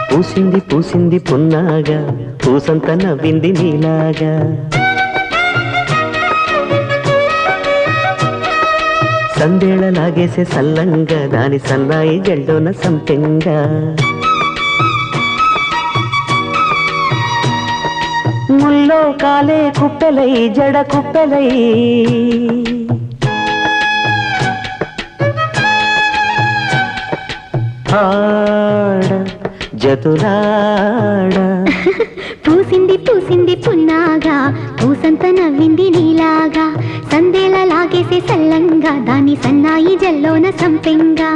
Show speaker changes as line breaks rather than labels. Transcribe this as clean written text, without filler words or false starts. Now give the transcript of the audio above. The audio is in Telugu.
పూసింది పూసింది పున్నాగా పూసంత నవ్వింది నీలాగా సందేళ లాగేసే సల్లంగా దాని సన్నాయి జల్లోన సంపెంగా ముల్లో కాలే కుప్పెలై జడ కుప్పెలై ఆడ జతులాడ
పూసింది పూసింది పున్నాగా పూసంత నవ్వింది నీలాగా సందేల లాగేసే సల్లంగా దాని సన్నాయి జల్లోన సంపెంగా